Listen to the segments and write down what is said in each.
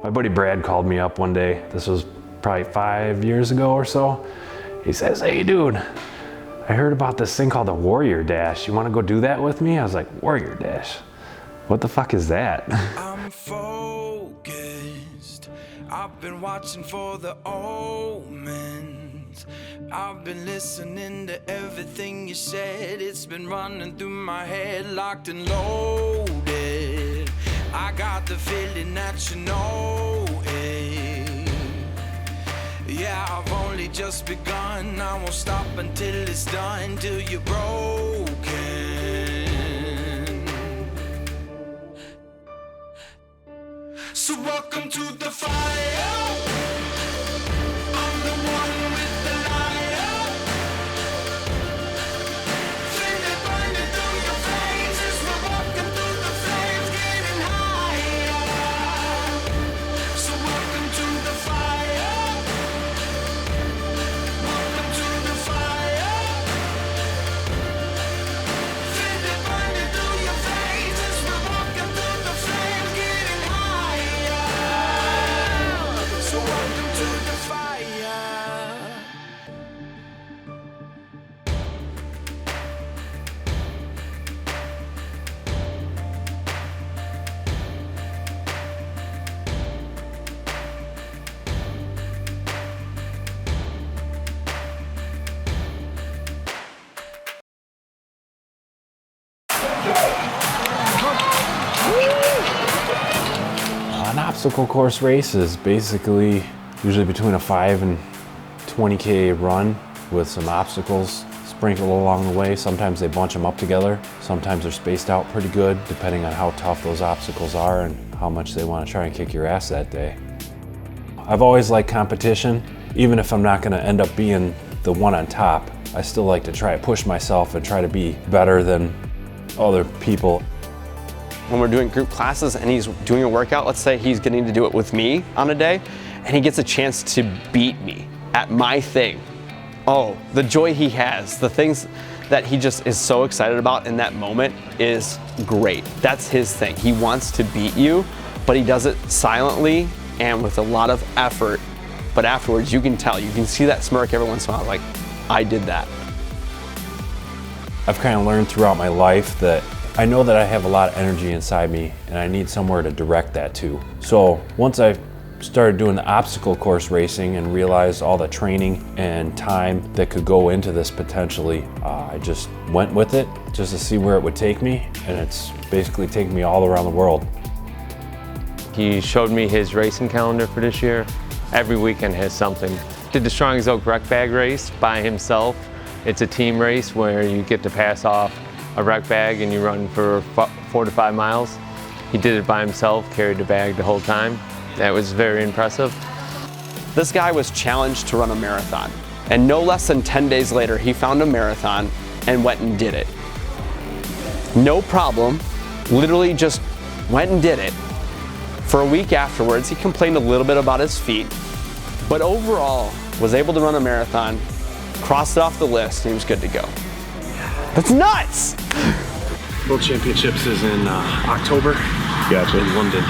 My buddy Brad called me up one day. This was probably 5 years ago or so. He says, "Hey dude, I heard about this thing called the Warrior Dash. You wanna go do that with me?" I was like, "Warrior Dash? What the fuck is that?" I'm focused. I've been watching for the omens. I've been listening to everything you said. It's been running through my head, locked and loaded. I got the feeling that you know it. Yeah, I've only just begun. I won't stop until it's done, till you're broken. So welcome to the fire. I'm the one with the lighter. Feel it burning through your veins as we're walking through the flames, getting higher. So welcome to the fire. Welcome to the fire. Feel it burning through your veins as we're walking through the flames, getting higher. So welcome to the fire. An obstacle course race is basically usually between a 5 and 20K run with some obstacles sprinkled along the way. Sometimes they bunch them up together. Sometimes they're spaced out pretty good, depending on how tough those obstacles are and how much they want to try and kick your ass that day. I've always liked competition. Even if I'm not going to end up being the one on top, I still like to try to push myself and try to be better than other people. When we're doing group classes and he's doing a workout, let's say he's getting to do it with me on a day, and he gets a chance to beat me at my thing. Oh, the joy he has, the things that he just is so excited about in that moment is great. That's his thing. He wants to beat you, but he does it silently and with a lot of effort. But afterwards, you can tell, you can see that smirk every once in a while, like, I did that. I've kind of learned throughout my life that I know that I have a lot of energy inside me and I need somewhere to direct that to. So once I started doing the obstacle course racing and realized all the training and time that could go into this potentially, I just went with it just to see where it would take me, and it's basically taken me all around the world. He showed me his racing calendar for this year. Every weekend has something. Did the Strongest Oak Rec Bag race by himself. It's a team race where you get to pass off a rec bag and you run for 4 to 5 miles. He did it by himself, carried the bag the whole time. That was very impressive. This guy was challenged to run a marathon, and no less than 10 days later, he found a marathon and went and did it. No problem, literally just went and did it. For a week afterwards, he complained a little bit about his feet, but overall was able to run a marathon, crossed it off the list, and he was good to go. That's nuts! World Championships is in October. Gotcha. In London.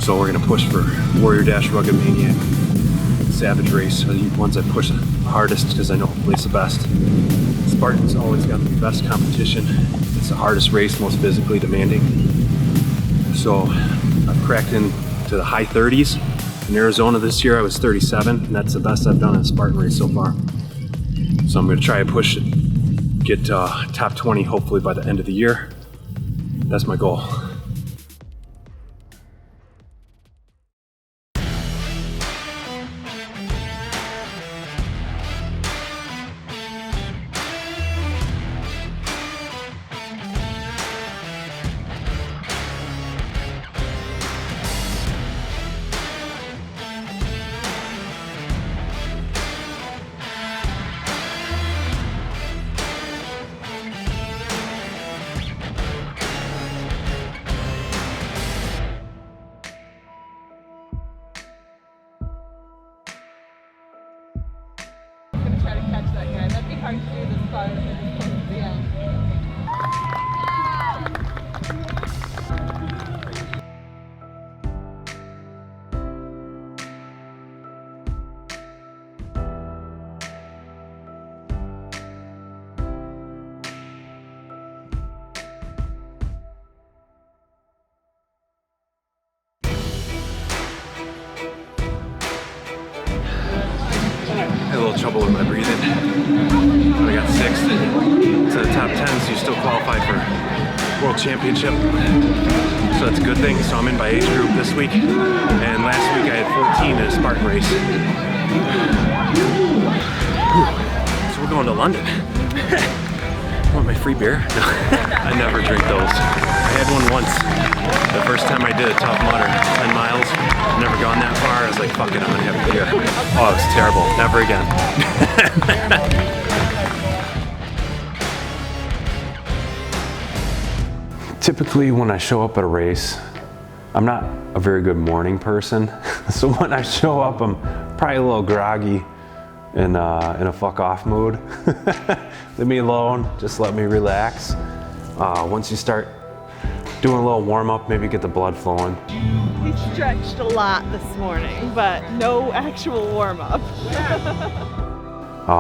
So we're gonna push for Warrior Dash Rugged Maniac Savage Race. Are the ones I push the hardest because I know who plays the best. Spartan's always got the best competition. It's the hardest race, most physically demanding. So I've cracked into the high 30s. In Arizona this year I was 37, and that's the best I've done in a Spartan race so far. So I'm gonna try to push it, get top 20 hopefully by the end of the year. That's my goal. Try to catch that guy. That'd be hard to do this far and then just close to the end. trouble with my breathing. But I got 6th to the top 10, so you still qualify for World Championship. So that's a good thing. So I'm in by age group this week. And last week I had 14 in a Spartan race. So we're going to London. Want my free beer? No, I never drink those. I had one once. The first time I did a Tough Mudder, 10 miles. Never gone that far. I was like, fuck it, I'm gonna have a beer. Oh, it was terrible. Never again. Typically when I show up at a race, I'm not a very good morning person. So when I show up, I'm probably a little groggy in a fuck off mood. Leave me alone, just let me relax. Once you start doing a little warm up, maybe get the blood flowing. He stretched a lot this morning, but no actual warm up.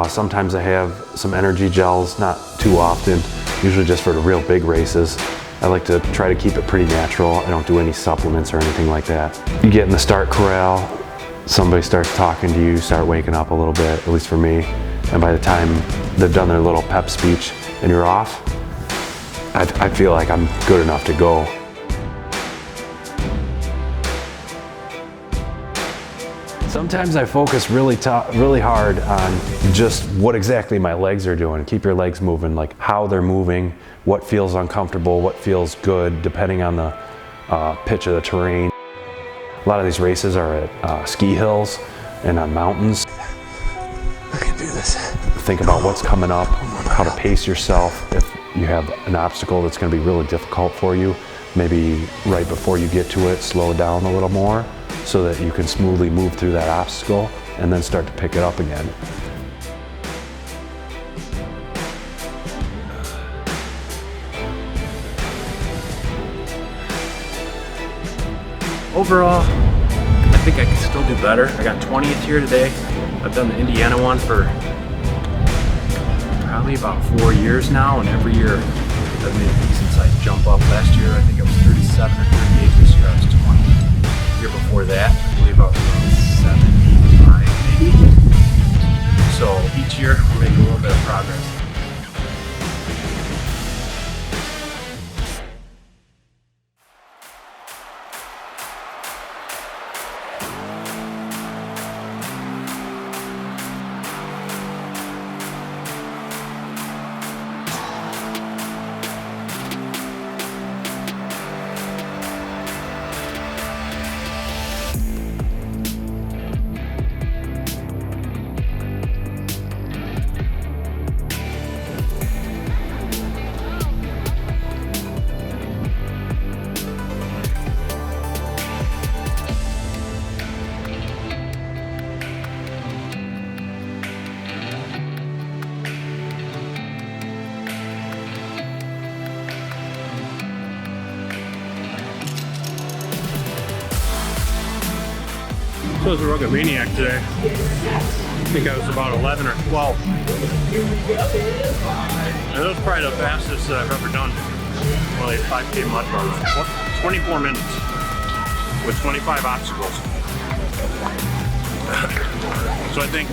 Sometimes I have some energy gels, not too often, usually just for the real big races. I like to try to keep it pretty natural. I don't do any supplements or anything like that. You get in the start corral, somebody starts talking to you, start waking up a little bit, at least for me. And by the time they've done their little pep speech and you're off, I feel like I'm good enough to go. Sometimes I focus really hard on just what exactly my legs are doing. Keep your legs moving, like how they're moving, what feels uncomfortable, what feels good, depending on the pitch of the terrain. A lot of these races are at ski hills and on mountains. I can do this. Think about what's coming up, how to pace yourself. If you have an obstacle that's going to be really difficult for you, maybe right before you get to it, slow down a little more so that you can smoothly move through that obstacle and then start to pick it up again. Overall, I think I can still do better. I got 20th here today. I've done the Indiana one for probably about 4 years now, and every year I've made a decent sized jump up. Last year I think I was 37 or 38. This year I was 20. The year before that, I believe I was around 75 maybe. So each year we're making a little bit of progress. So I was a rugged maniac today. I think I was about 11 or 12. And that was probably the fastest I've ever done. Only 5K mud runs. 24 minutes with 25 obstacles. So I think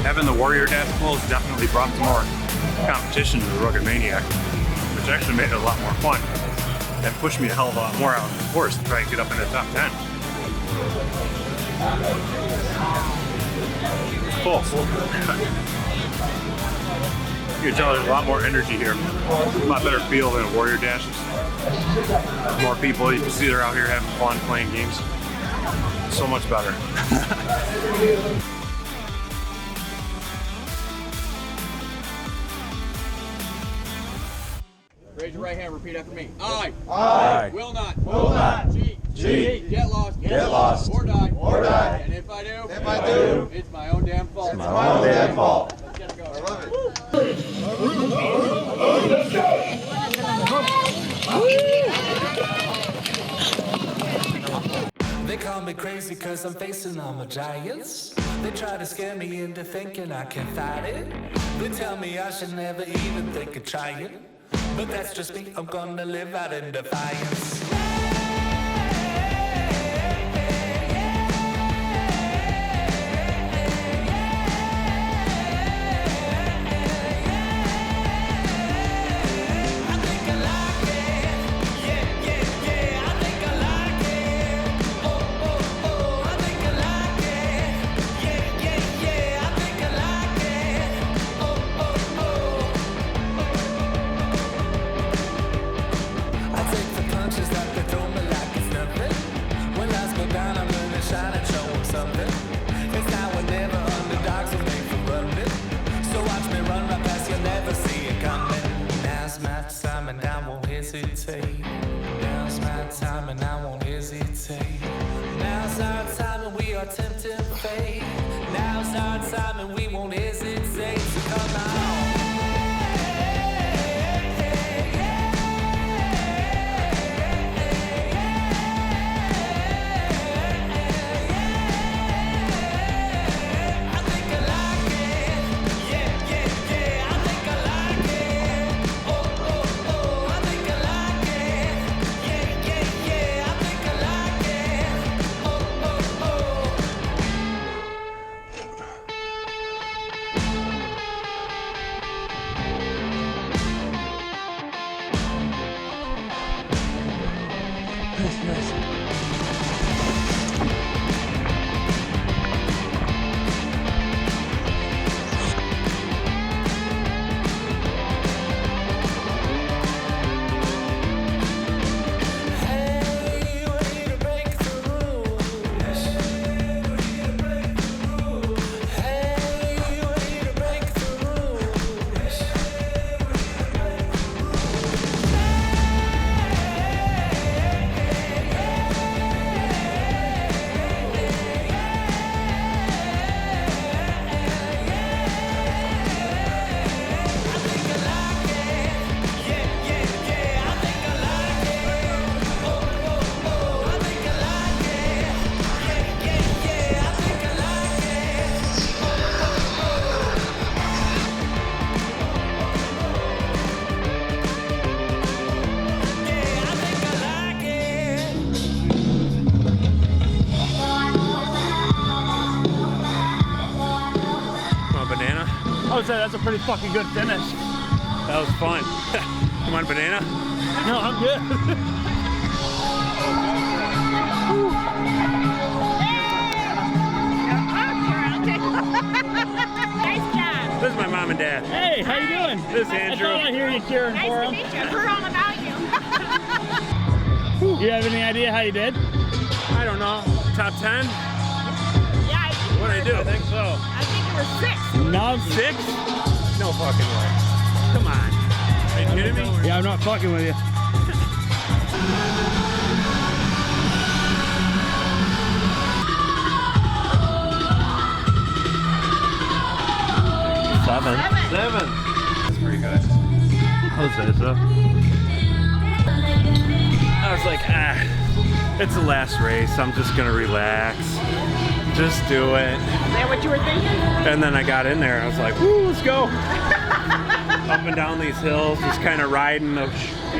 having the Warrior Dash clothes definitely brought some more competition to the rugged maniac, which actually made it a lot more fun and pushed me a hell of a lot more out of the course to try and get up in the top 10. It's cool. You can tell there's a lot more energy here. A lot better feel than a Warrior Dash. More people, you can see they're out here having fun playing games. So much better. Raise your right hand, repeat after me. I will not cheat, get lost, or die, and if I do, it's my own damn fault. Let's get going. I love it. They call me crazy cause I'm facing all my giants. They try to scare me into thinking I can fight it. They tell me I should never even think of trying. But that's just me, I'm gonna live out in defiance. hesitate. Now's my time and I won't hesitate. Now's our time and we are tempting fate. Now's our time and we won't hesitate. So come on. That's a pretty fucking good finish. That was fun. Come on, banana. No, I'm good. Nice job. This is my mom and dad. Hey, how you doing? This is Andrew. I thought I hear you cheering Nice for to him. meet you. I've heard all about you. You have any idea how you did? I don't know. Top 10? Yeah, I think What'd I do? I think so. I think you were 6. No. 6? No fucking way. Come on. Are you kidding me? Yeah, I'm not fucking with you. Seven. That's pretty good. I'll say so. I was like, it's the last race. I'm just gonna relax. Just do it. Is that what you were thinking? And then I got in there. I was like, woo, let's go. Up and down these hills, just kind of riding the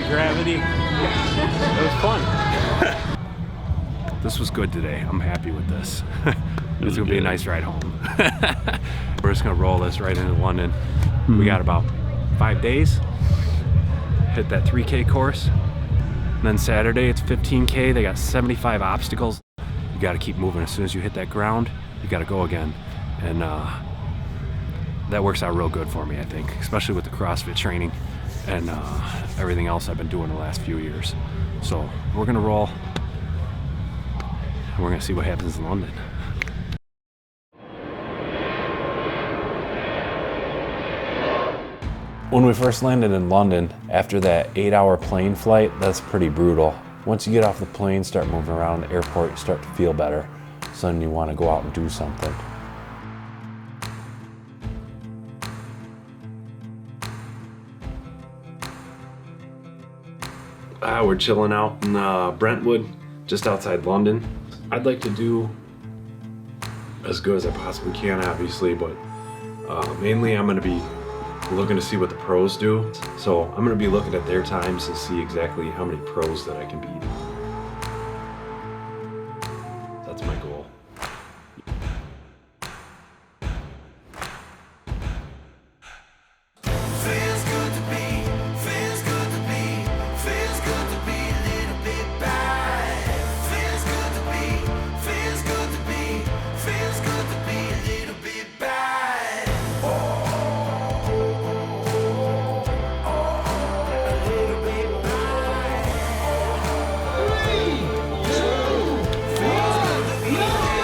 gravity. It was fun. This was good today. I'm happy with this. It's gonna be a nice ride home. We're just gonna roll this right into London. We got about 5 days. Hit that 3K course. And then Saturday it's 15K. They got 75 obstacles. You gotta keep moving. As soon as you hit that ground, you gotta go again. And that works out real good for me, I think, especially with the CrossFit training and everything else I've been doing the last few years. So we're gonna roll, and we're gonna see what happens in London. When we first landed in London, after that 8-hour plane flight, that's pretty brutal. Once you get off the plane, start moving around the airport, you start to feel better. So then you want to go out and do something. We're chilling out in Brentwood, just outside London. I'd like to do as good as I possibly can, obviously, but mainly I'm going to be looking to see what the pros do. So I'm going to be looking at their times to see exactly how many pros that I can beat. That's my goal. Feels good to be, feels good to be, feels good to be a little bit bad. Feels good to be, feels good to be, feels good to be a little bit bad. A little bit bad. Feels good to be.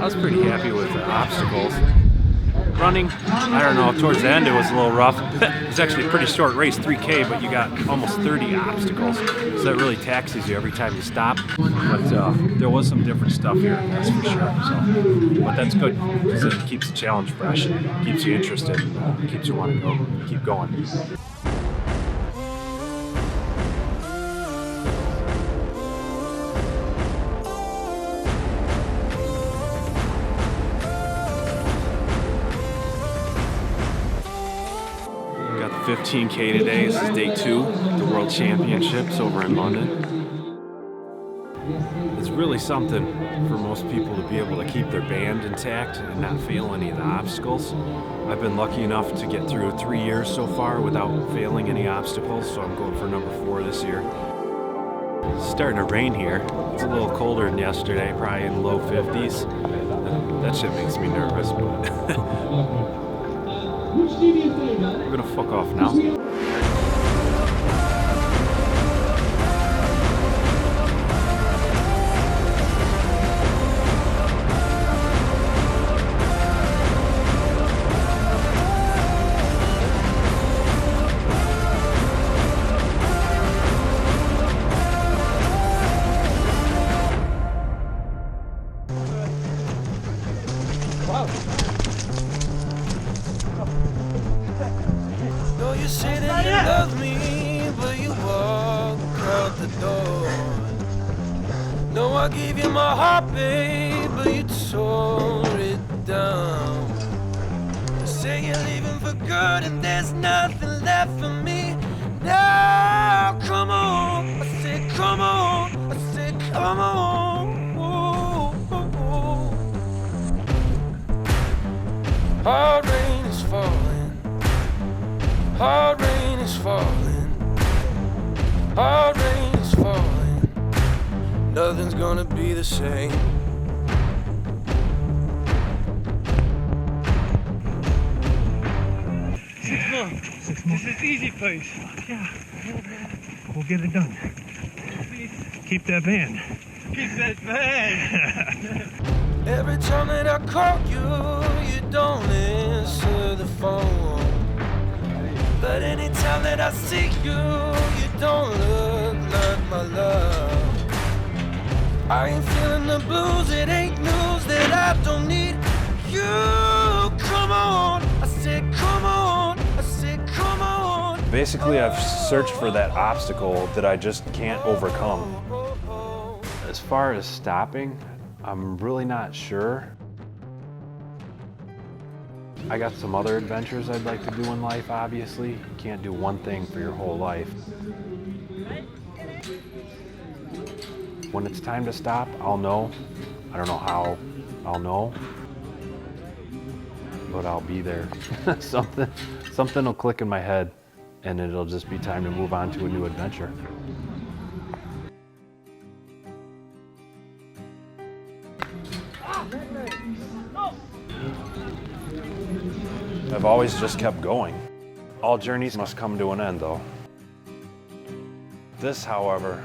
I was pretty happy with the obstacles. Running, I don't know, towards the end it was a little rough. It's actually a pretty short race, 3K, but you got almost 30 obstacles. So that really taxes you every time you stop. But there was some different stuff here, that's for sure. So, but that's good, because it keeps the challenge fresh, keeps you interested, keeps you wanting to keep going. Got the 15K today. This is day 2 of the World Championships over in London. It's really something for most people to be able to keep their band intact and not fail any of the obstacles. I've been lucky enough to get through 3 years so far without failing any obstacles, so I'm going for number 4 this year. It's starting to rain here. It's a little colder than yesterday, probably in the low 50s. That shit makes me nervous, but we're gonna fuck off now. No, you say that you love me, but you walk out the door. No, I gave you my heart, babe, but you tore it down. You say you're leaving for good and there's nothing left for me. Now, come on, I said come on, I said come on. Ooh, ooh, ooh. Hard rain is falling. Hard rain is falling. Hard rain is falling. Nothing's gonna be the same. This is easy, please. Yeah. We'll get it done. Keep that band. Keep that band. Every time that I call you, you don't answer the phone. But anytime that I see you, you don't look like my love. I ain't feeling the blues, it ain't news that I don't need you. Come on, I said come on, I said come on. Basically, I've searched for that obstacle that I just can't overcome. As far as stopping, I'm really not sure. I got some other adventures I'd like to do in life, obviously. You can't do one thing for your whole life. When it's time to stop, I'll know. I don't know how I'll know, but I'll be there. Something will click in my head, and it'll just be time to move on to a new adventure. I've always just kept going. All journeys must come to an end, though. This, however,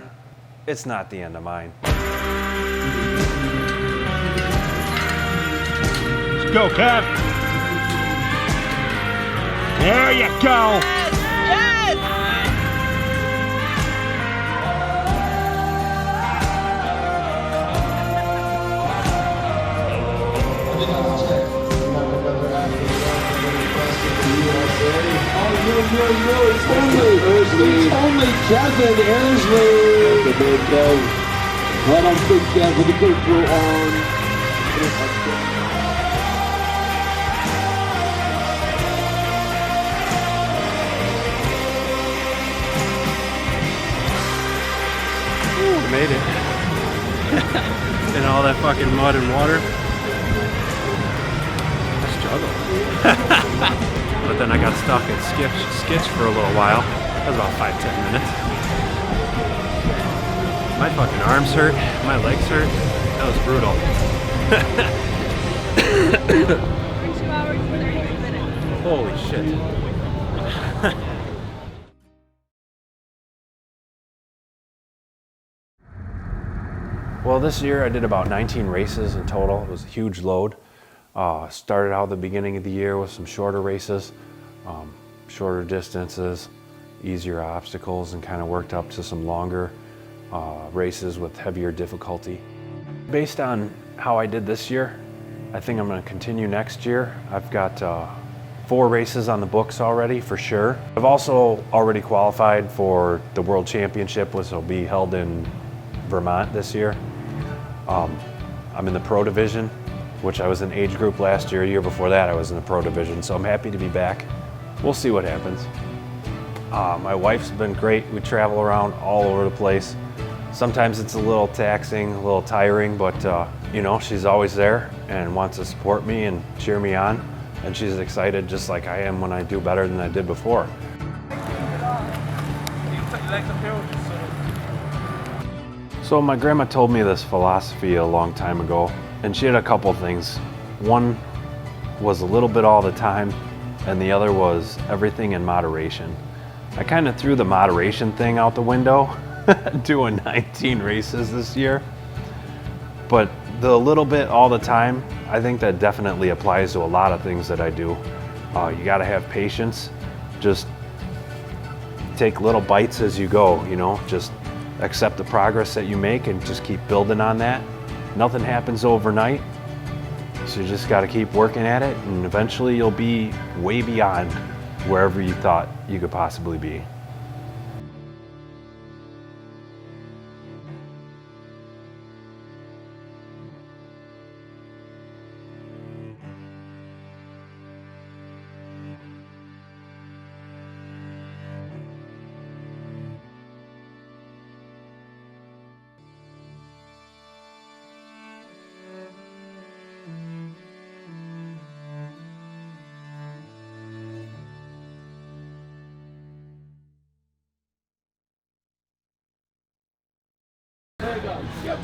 it's not the end of mine. Let's go, Kev. There you go. Yes! It's only Kevin Ayersley. The big Kev. Right on Big Kev with the GoPro on. Ooh, made it. In all that fucking mud and water. I struggled. But then I got stuck in sketch for a little while. That was about 5-10 minutes. My fucking arms hurt, my legs hurt. That was brutal. 2 hours and 30 minutes. Holy shit. Well, this year I did about 19 races in total. It was a huge load. Started out at the beginning of the year with some shorter races, shorter distances, easier obstacles, and kind of worked up to some longer races with heavier difficulty. Based on how I did this year, I think I'm going to continue next year. I've got 4 races on the books already for sure. I've also already qualified for the World Championship, which will be held in Vermont this year. I'm in the pro division, which I was in age group last year. A year before that I was in the pro division, so I'm happy to be back. We'll see what happens. My wife's been great. We travel around all over the place. Sometimes it's a little taxing, a little tiring, but you know, she's always there and wants to support me and cheer me on. And she's excited just like I am when I do better than I did before. So my grandma told me this philosophy a long time ago, and she had a couple things. One was a little bit all the time, and the other was everything in moderation. I kind of threw the moderation thing out the window, doing 19 races this year. But the little bit all the time, I think that definitely applies to a lot of things that I do. You gotta have patience. Just take little bites as you go, you know, just accept the progress that you make and just keep building on that. Nothing happens overnight, so you just gotta keep working at it, and eventually you'll be way beyond wherever you thought you could possibly be.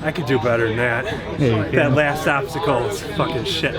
I could do better than that. That last obstacle is fucking shit.